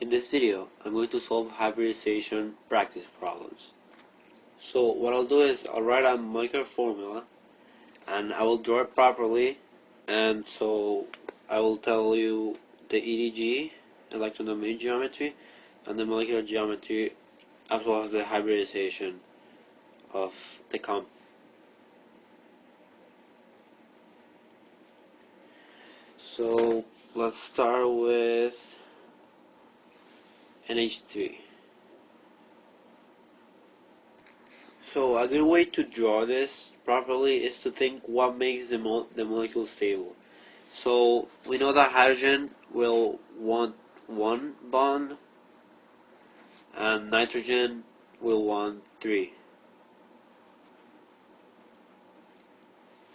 In this video, I'm going to solve hybridization practice problems. So what I'll do is I'll write a molecular formula and I will draw it properly, and so I will tell you the EDG, electron-domain geometry, and the molecular geometry, as well as the hybridization of the compound. So let's start with NH3. So a good way to draw this properly is to think what makes the molecule stable. So we know that hydrogen will want one bond and nitrogen will want three.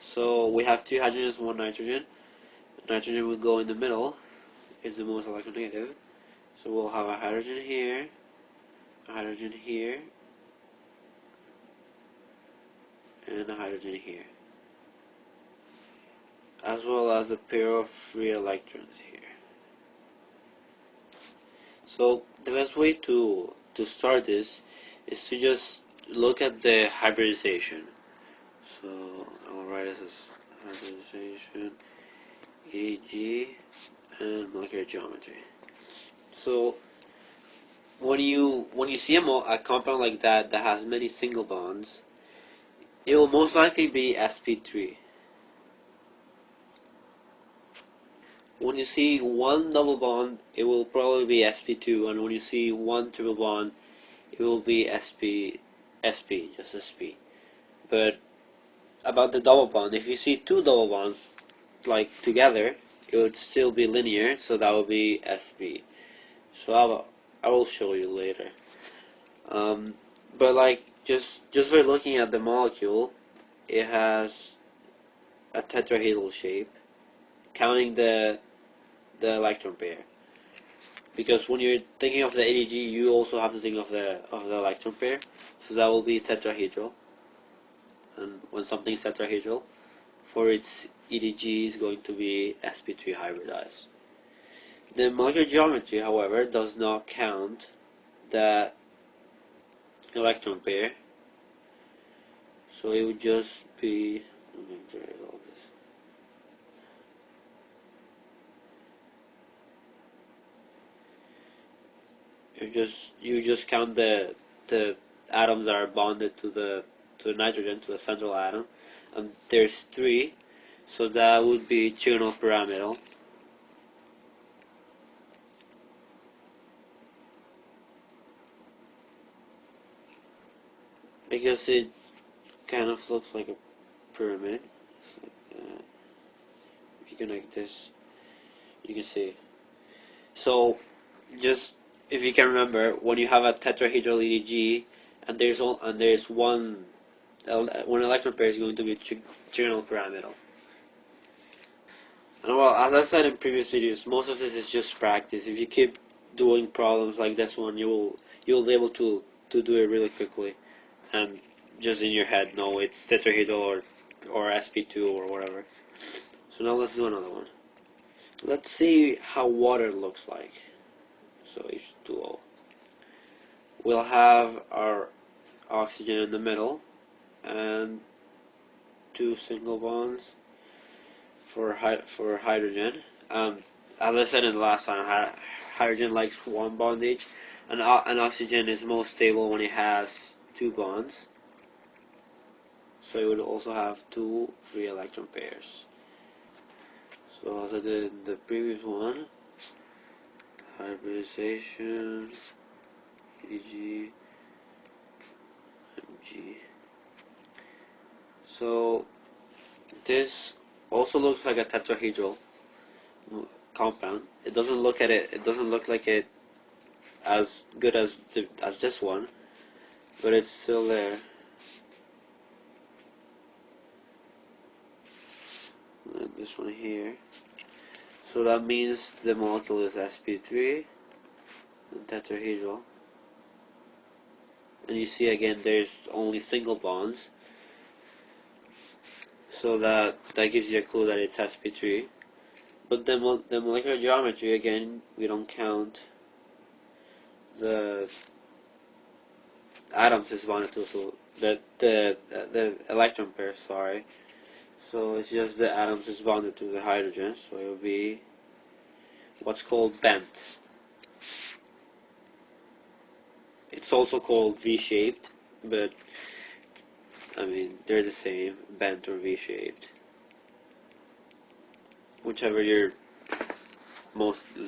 So we have two hydrogens, one nitrogen. Nitrogen will go in the middle, it's the most electronegative. So we'll have a hydrogen here, a hydrogen here, and a hydrogen here, as well as a pair of free electrons here. So the best way to start this is to just look at the hybridization. So I'll write this as hybridization, EG, and molecular geometry. So when you see a compound like that has many single bonds, it will most likely be SP3. When you see one double bond, it will probably be SP2, and when you see one triple bond, it will be SP, just SP. But about the double bond, if you see two double bonds like together, it would still be linear, so that would be SP. So I will show you later. But like just by looking at the molecule, it has a tetrahedral shape, counting the electron pair. Because when you're thinking of the EDG, you also have to think of the electron pair. So that will be tetrahedral. And when something is tetrahedral, for its EDG is going to be SP2 Hybridize. The molecular geometry, however, does not count the electron pair, so it would just be, let me erase all this. You just count the atoms that are bonded to the nitrogen, to the central atom, and there's three, so that would be trigonal pyramidal. Because it kind of looks like a pyramid. Like if you connect this, you can see. So, just if you can remember, when you have a tetrahedral EDG, and there's one electron pair is going to be trigonal pyramidal. And well, as I said in previous videos, most of this is just practice. If you keep doing problems like this one, you'll be able to do it really quickly, and just in your head know it's tetrahedral or SP2 or whatever. So now let's do another one. Let's see how water looks like. So H2O. We'll have our oxygen in the middle and two single bonds for hydrogen. As I said in the last time, hydrogen likes one bond each, and oxygen is most stable when it has two bonds. So it would also have two free electron pairs. So as I did in the previous one, hybridization, EG, MG. So this also looks like a tetrahedral compound. It doesn't look like it as good as this one, but it's still there. And this one here. So that means the molecule is SP3, tetrahedral. And you see again there's only single bonds. So that gives you a clue that it's SP3. But the molecular geometry, again, we don't count the atoms is bonded to, so the electron pair, sorry. So it's just the atoms is bonded to the hydrogen, so it will be what's called bent. It's also called V-shaped, but I mean they're the same, bent or V-shaped, whichever you're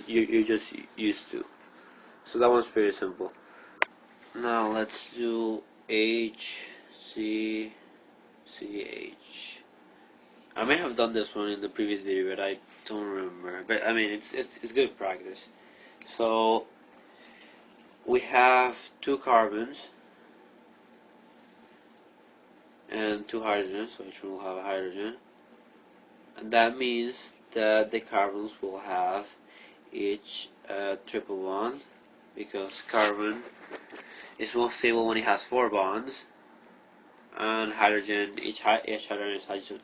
just used to. So that one's pretty simple. Now let's do HCCH. I may have done this one in the previous video, but I don't remember. But I mean, it's good practice. So we have 2 carbons and 2 hydrogens, so each one will have a hydrogen, and that means that the carbons will have each triple bond, because carbon is most stable when it has 4 bonds, and hydrogen, each hydrogen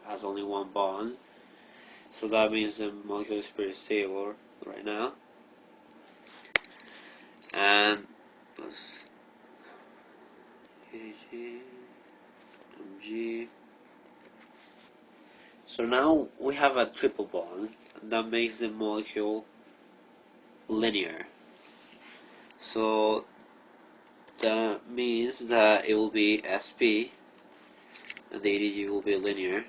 has only 1 bond, so that means the molecule is pretty stable right now. And plus Mg. So now we have a triple bond, and that makes the molecule linear. So that means that it will be Sp, and the ADG will be linear.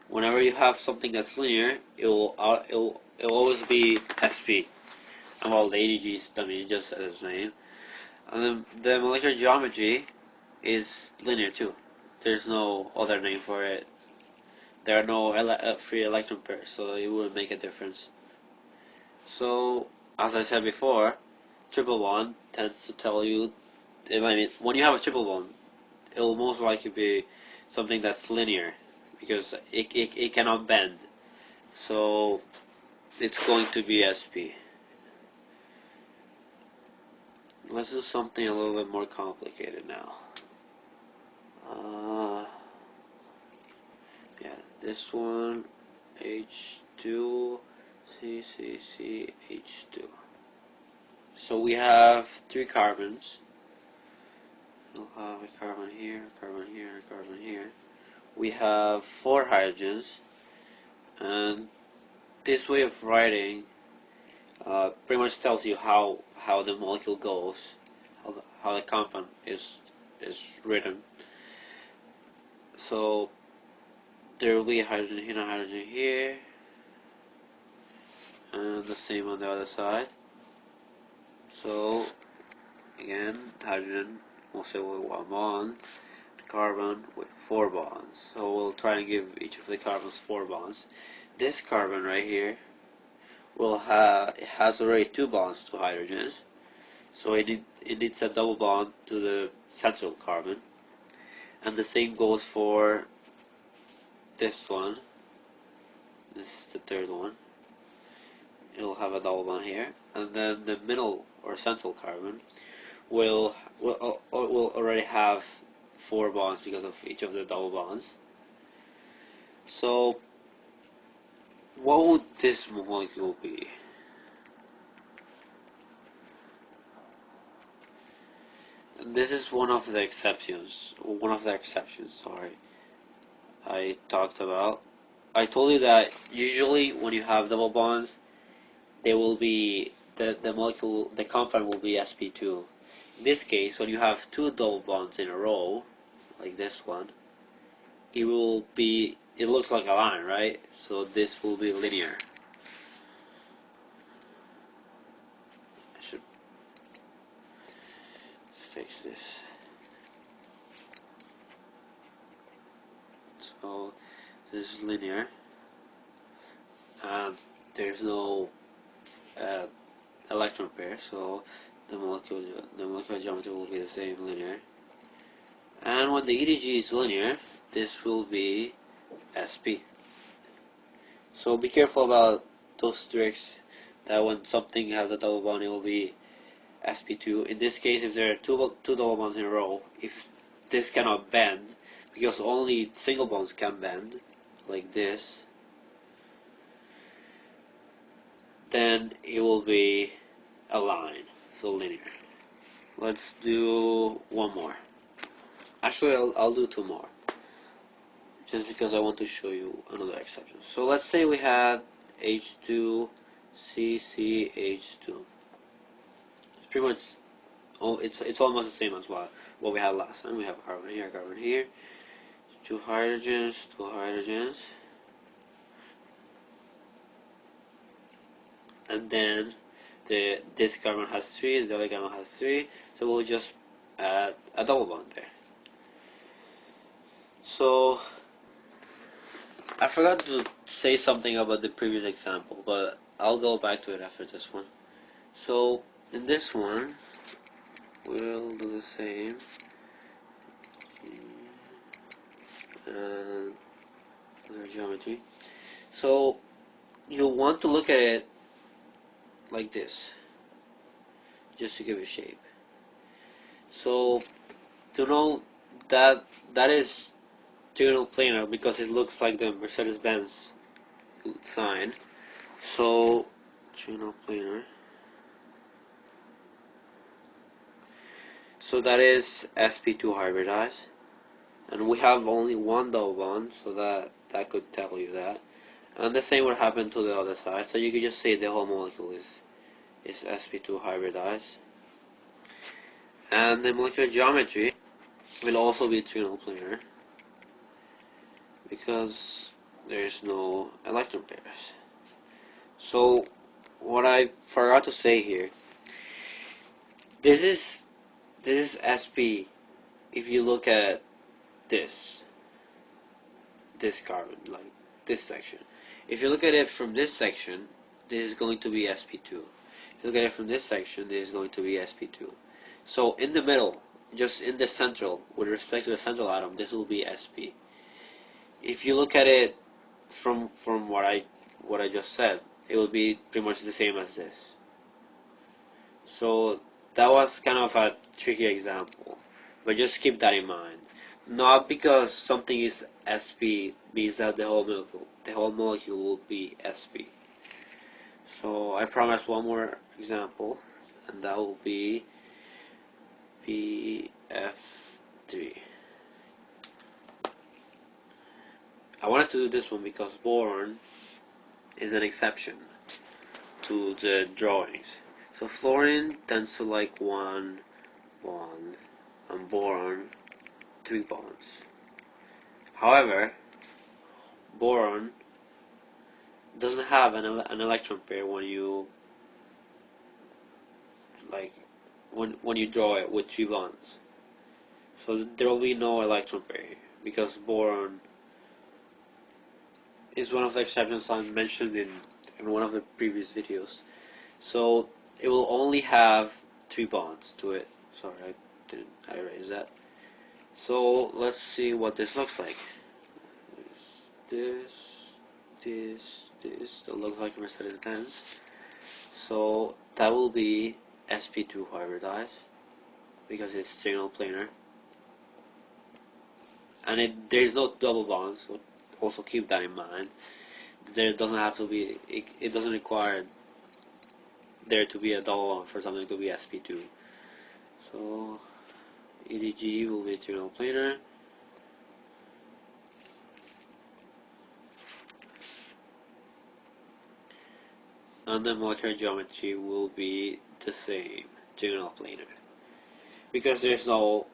Whenever you have something that's linear, it will always be Sp. And well, the ADG is, I mean, it just says its name. And then the molecular geometry is linear too. There's no other name for it. There are no free electron pairs, so it wouldn't make a difference. So, as I said before, triple bond tends to tell you, I mean, when you have a triple bond, it will most likely be something that's linear, because it cannot bend. So, it's going to be Sp. Let's do something a little bit more complicated now. Yeah, this one, H2, CCCH2. So we have 3 carbons. We'll have a carbon here, a carbon here, and a carbon here. We have 4 hydrogens, and this way of writing pretty much tells you how the molecule goes, how the compound is written. So there will be a hydrogen here and a hydrogen here, and the same on the other side. So again, hydrogen also with 1 bond, carbon with 4 bonds. So we'll try and give each of the carbons 4 bonds. This carbon right here it has already 2 bonds to hydrogens, so it needs a double bond to the central carbon, and the same goes for this one. This is the 3rd one. It'll have a double bond here, and then the middle or central carbon will already have 4 bonds because of each of the double bonds. So what would this molecule be? And this is one of the exceptions. Sorry, I talked about. I told you that usually when you have double bonds, they will be the molecule, the compound will be SP2. In this case, when you have 2 double bonds in a row, like this one, it looks like a line, right? So this will be linear. I should fix this. So this is linear, and there's no electron pair, so the molecular geometry will be the same, linear. And when the EDG is linear, this will be Sp. So be careful about those tricks, that when something has a double bond, it will be Sp2. In this case, if there are two double bonds in a row, if this cannot bend, because only single bonds can bend, like this, then it will be a line. so linear. Let's do one more. Actually, I'll do two more, just because I want to show you another exception. So let's say we had H2 CCH2. It's pretty much, it's almost the same as what we had last time. We have a carbon here, two hydrogens, and then this carbon has 3, the other carbon has 3, so we'll just add a double bond there. So I forgot to say something about the previous example, but I'll go back to it after this one. So in this one, we'll do the same, and geometry. So you'll want to look at it like this, just to give it shape. So to know that is trigonal planar because it looks like the Mercedes-Benz sign. So trigonal planar. So that is SP2 Hybridize, and we have only one double bond, so that could tell you that. And the same would happen to the other side, so you could just say the whole molecule is SP2 Hybridize. And the molecular geometry will also be trigonal planar because there is no electron pairs. So what I forgot to say here, this is SP. If you look at this carbon, like this section, if you look at it from this section, this is going to be SP2. If you look at it from this section, this is going to be SP2. So in the middle, just in the central, with respect to the central atom, this will be SP. If you look at it from what I just said, it will be pretty much the same as this. So that was kind of a tricky example, but just keep that in mind. Not because something is SP means that the whole molecule will be SP. So I promise one more example, and that will be PF3. I wanted to do this one because boron is an exception to the drawings. So fluorine tends to like 1 bond, and boron 3 bonds. However, boron doesn't have an electron pair when you draw it with 3 bonds. So there will be no electron pair here because boron is one of the exceptions I mentioned in one of the previous videos. So it will only have 3 bonds to it. Sorry, I erased that. So let's see what this looks like. This. That looks like Mercedes-Benz. So that will be SP2 Hybridize because it's trigonal planar, and there is no double bonds. So also keep that in mind. There doesn't have to be. It doesn't require there to be a double bond for something to be SP2. So EDG will be trigonal planar. And the molecular geometry will be the same, trigonal planar, because there's no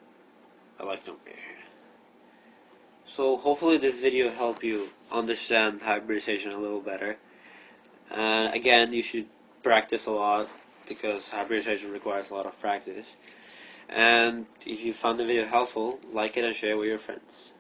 electron pair. So hopefully this video helped you understand hybridization a little better. And again, you should practice a lot because hybridization requires a lot of practice. And if you found the video helpful, like it and share it with your friends.